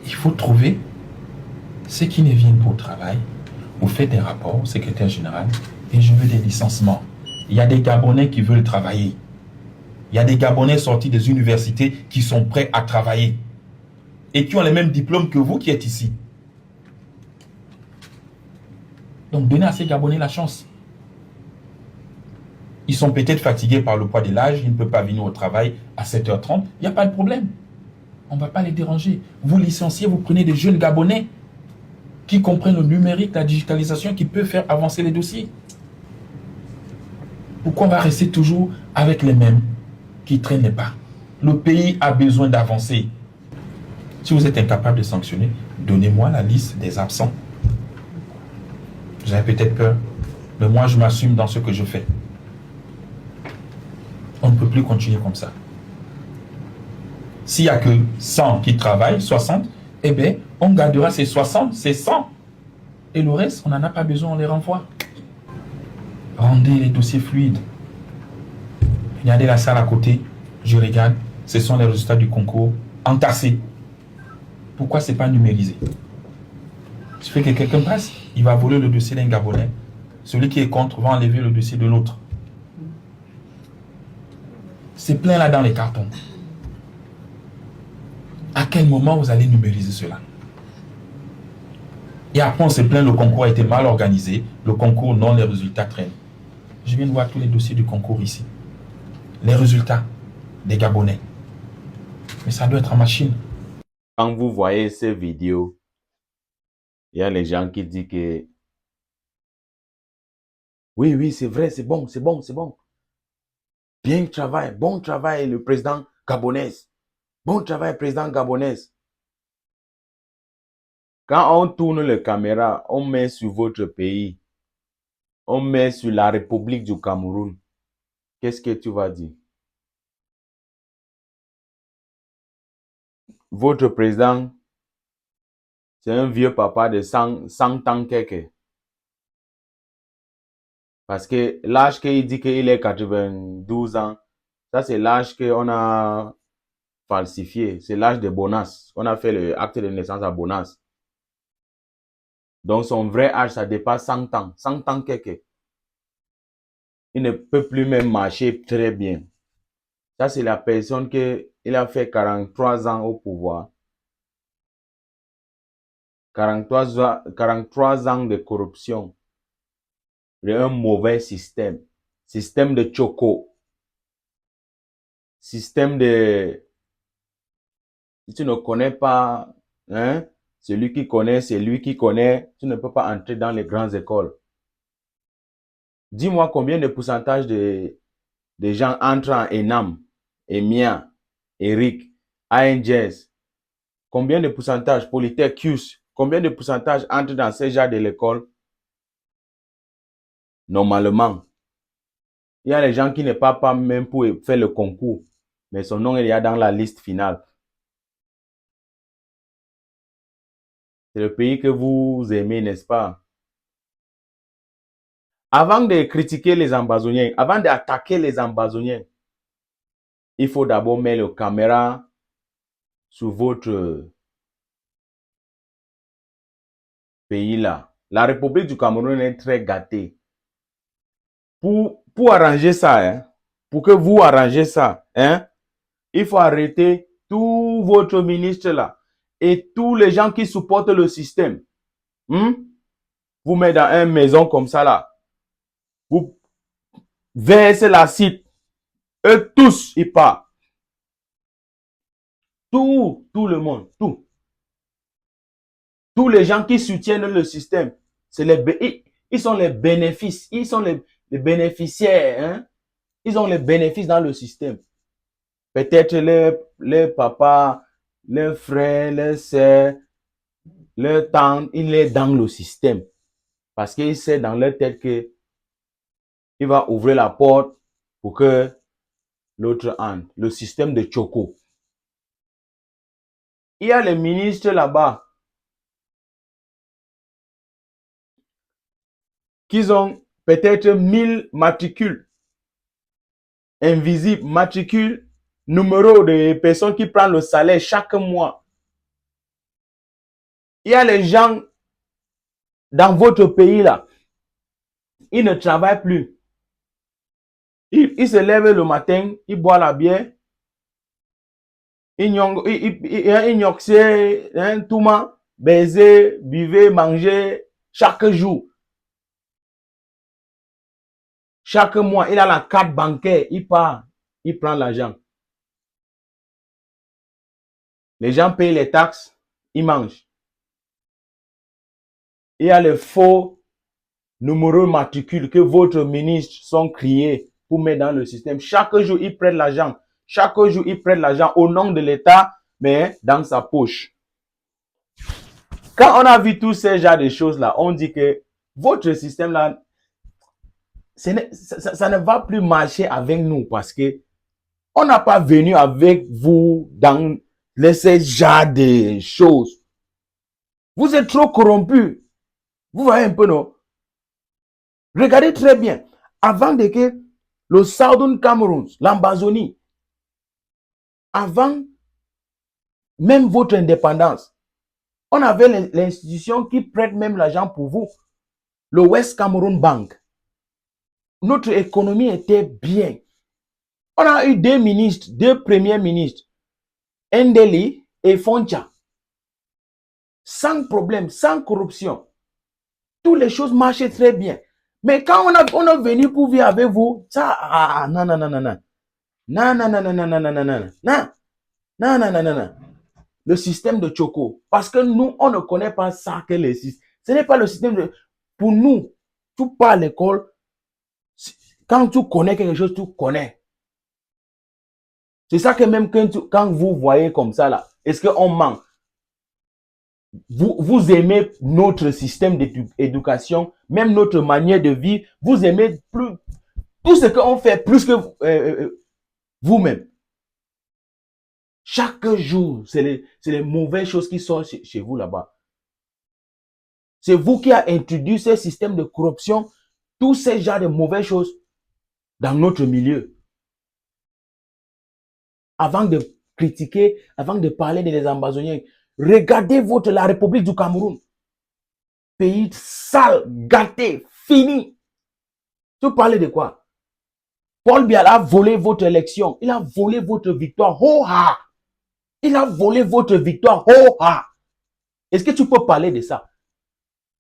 Il faut trouver ceux qui ne viennent pas au travail. Vous faites des rapports au secrétaire général et je veux des licenciements. Il y a des Gabonais qui veulent travailler. Il y a des Gabonais sortis des universités qui sont prêts à travailler et qui ont les mêmes diplômes que vous qui êtes ici. Donc donnez à ces Gabonais la chance. Ils sont peut-être fatigués par le poids de l'âge, ils ne peuvent pas venir au travail à 7h30. Il n'y a pas de problème. On ne va pas les déranger. Vous licenciez, vous prenez des jeunes Gabonais qui comprennent le numérique, la digitalisation, qui peuvent faire avancer les dossiers. Pourquoi on va rester toujours avec les mêmes qui ne traînent pas? Le pays a besoin d'avancer. Si vous êtes incapable de sanctionner, donnez-moi la liste des absents. Vous avez peut-être peur, mais moi je m'assume dans ce que je fais. On ne peut plus continuer comme ça. S'il n'y a que 100 qui travaillent, 60, eh bien, on gardera ces 60, ces 100. Et le reste, on n'en a pas besoin, on les renvoie. Rendez les dossiers fluides. Regardez la salle à côté, je regarde, ce sont les résultats du concours entassés. Pourquoi ce n'est pas numérisé? Il suffit que quelqu'un passe, il va voler le dossier d'un Gabonais. Celui qui est contre va enlever le dossier de l'autre. C'est plein là dans les cartons. À quel moment vous allez numériser cela? Et après, on se plaint, le concours a été mal organisé. Le concours, non, les résultats traînent. Je viens de voir tous les dossiers du concours ici. Les résultats des Gabonais. Mais ça doit être en machine. Quand vous voyez ces vidéos, il y a les gens qui disent que oui, oui, c'est vrai, c'est bon, c'est bon, c'est bon. Bien travail, bon travail, le président gabonais. Bon travail, président gabonais. Quand on tourne la caméra, on met sur votre pays, on met sur la République du Cameroun, qu'est-ce que tu vas dire? Votre président, c'est un vieux papa de 100 ans quelque. Parce que l'âge qu'il dit qu'il est 92 ans, ça c'est l'âge qu'on a falsifié. C'est l'âge de Bonas. On a fait l'acte de naissance à Bonas. Donc son vrai âge, ça dépasse 100 ans. 100 ans quelque. Il ne peut plus même marcher très bien. Ça c'est la personne il a fait 43 ans au pouvoir. 43 ans de corruption. Un mauvais système. Système de choco. Système de... Si tu ne connais pas, hein, celui qui connaît, c'est lui qui connaît, tu ne peux pas entrer dans les grandes écoles. Dis-moi combien de pourcentage de gens entrent en ENAM, EMIA, ERIC, ANJS. Combien de pourcentage, Polytech, CUS, combien de pourcentage entrent dans ces genres de l'école? Normalement. Il y a les gens qui ne partent pas même pour faire le concours, mais son nom il y a dans la liste finale. C'est le pays que vous aimez, n'est-ce pas? Avant de critiquer les ambazoniens, avant d'attaquer les ambazoniens, il faut d'abord mettre la caméra sur votre pays là. La République du Cameroun est très gâtée. Pour arranger ça, hein, pour que vous arrangez ça, hein, il faut arrêter tous votre ministre là et tous les gens qui supportent le système. Vous mettez dans une maison comme ça là. Vous versez l'acide. Eux tous, ils partent. Tout le monde, tout. Tous les gens qui soutiennent le système, ils sont les bénéfices, ils sont les bénéficiaires, hein? Ils ont les bénéfices dans le système. Peut-être les papas, les frères, les sœurs, les tantes, il est dans le système. Parce qu'il sait dans leur tête que il va ouvrir la porte pour que l'autre entre. Le système de Choco. Il y a les ministres là-bas qui ont peut-être 1000 matricules invisibles, matricules, numéro de personnes qui prennent le salaire chaque mois. Il y a les gens dans votre pays là, ils ne travaillent plus. Ils se lèvent le matin, ils boivent la bière, ils gnoxent, tout baiser, buvez, manger chaque jour. Chaque mois, il a la carte bancaire, il part, il prend l'argent. Les gens payent les taxes, ils mangent. Il y a les faux numéros matricules que votre ministre sont créés pour mettre dans le système. Chaque jour, ils prennent l'argent. Chaque jour, ils prennent l'argent au nom de l'État, mais dans sa poche. Quand on a vu tous ces genres de choses-là, on dit que votre système-là, ça ne va plus marcher avec nous parce que on n'a pas venu avec vous dans ces genres de choses. Vous êtes trop corrompus. Vous voyez un peu, non? Regardez très bien. Avant de que le Southern Cameroun, l'Ambazonie, avant même votre indépendance, on avait l'institution qui prête même l'argent pour vous. Le West Cameroon Bank. Notre économie était bien. On a eu deux ministres, deux premiers ministres, Ndeli et Foncha. Sans problème, sans corruption. Toutes les choses marchaient très bien. Mais quand on est venu pour vivre avec vous, ça, non, non, non, non, non. Non, non, non, non, non, non, non, non, non, non, non, non, non, non, non. Le système de Choco. Parce que nous, on ne connaît pas ça que le système. Ce n'est pas le système de... Pour nous, tu pars à l'école, quand tu connais quelque chose, tu connais. C'est ça que même quand vous voyez comme ça, là, est-ce qu'on ment? Vous aimez notre système d'éducation, même notre manière de vivre, vous aimez plus tout ce qu'on fait plus que vous-même. Chaque jour, c'est les mauvaises choses qui sortent chez vous là-bas. C'est vous qui avez introduit ce système de corruption, tous ces genres de mauvaises choses dans notre milieu. Avant de critiquer, avant de parler des Ambazoniens, regardez la République du Cameroun. Pays sale, gâté, fini. Tu parles de quoi? Paul Biya a volé votre élection. Il a volé votre victoire. Oh-ha! Il a volé votre victoire. Oh-ha! Est-ce que tu peux parler de ça?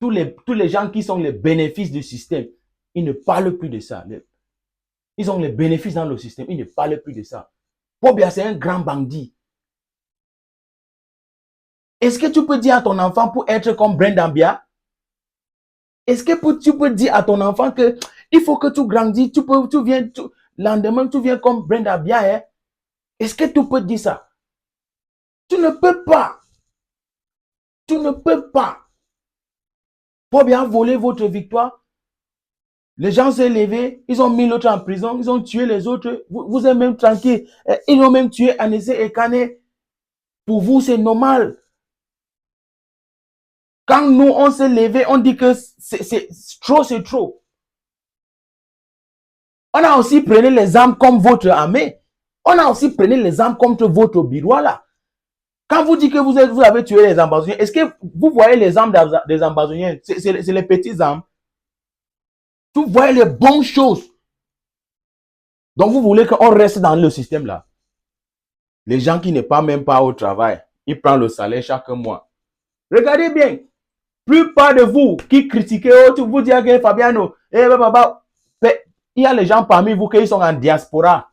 Tous les gens qui sont les bénéfices du système, ils ne parlent plus de ça. Ils ont les bénéfices dans le système. Ils ne parlent plus de ça. Paul Biya, c'est un grand bandit. Est-ce que tu peux dire à ton enfant pour être comme Brendan Biya? Est-ce que tu peux dire à ton enfant que il faut que tu grandis, lendemain, tu viens comme Brenda Biya, hein? Est-ce que tu peux dire ça? Tu ne peux pas. Tu ne peux pas. Pour bien voler votre victoire, les gens s'est levés, ils ont mis l'autre en prison, ils ont tué les autres, vous êtes même tranquille. Ils ont même tué Anissé et Kane. Pour vous, c'est normal. Quand nous, on s'est levé, on dit que c'est trop, c'est trop. On a aussi pris les armes comme votre armée. On a aussi pris les armes contre votre bureau là. Quand vous dites que vous avez tué les Ambazoniens, est-ce que vous voyez les armes des Ambazoniens? C'est les petites armes. Vous voyez les bonnes choses. Donc vous voulez qu'on reste dans le système là. Les gens qui ne partent même pas au travail, ils prennent le salaire chaque mois. Regardez bien. Plupart de vous qui critiquez, vous dites que Fabiano, il y a les gens parmi vous qui sont en diaspora.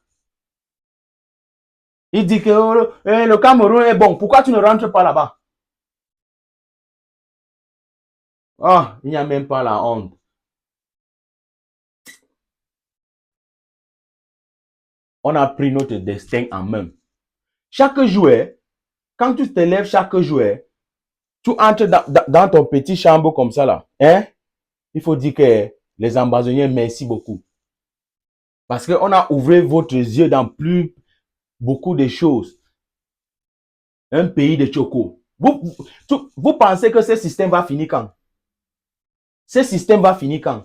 Il dit que le Cameroun est bon. Pourquoi tu ne rentres pas là-bas? Ah, il n'y a même pas la honte. On a pris notre destin en main. Chaque joueur, quand tu te lèves chaque joueur, tu entres dans ton petit chambre comme ça là. Hein? Il faut dire que les Ambazoniens, merci beaucoup. Parce qu'on a ouvert votre yeux dans beaucoup de choses. Un pays de Choco. Vous pensez que ce système va finir quand? Ce système va finir quand?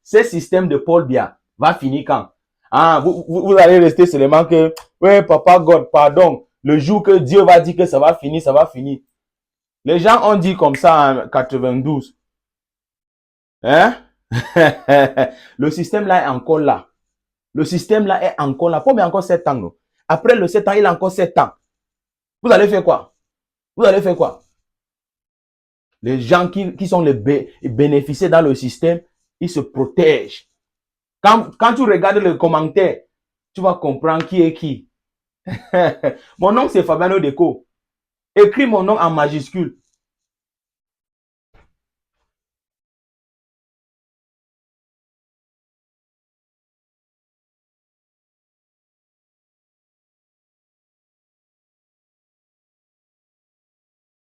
Ce système de Paul Biya va finir quand? Ah, vous allez rester seulement que, ouais, papa God, pardon. le jour que Dieu va dire que ça va finir, ça va finir. Les gens ont dit comme ça en 92. Hein? Le système là est encore là. Le système là est encore là. Pourquoi encore 7 ans? Non? Après le 7 ans, il a encore 7 ans. Vous allez faire quoi? Vous allez faire quoi? Les gens qui sont les bénéficiaires dans le système, ils se protègent. Quand tu regardes le commentaire, tu vas comprendre qui est qui. Mon nom, c'est Fabiano Deco. Écris mon nom en majuscule.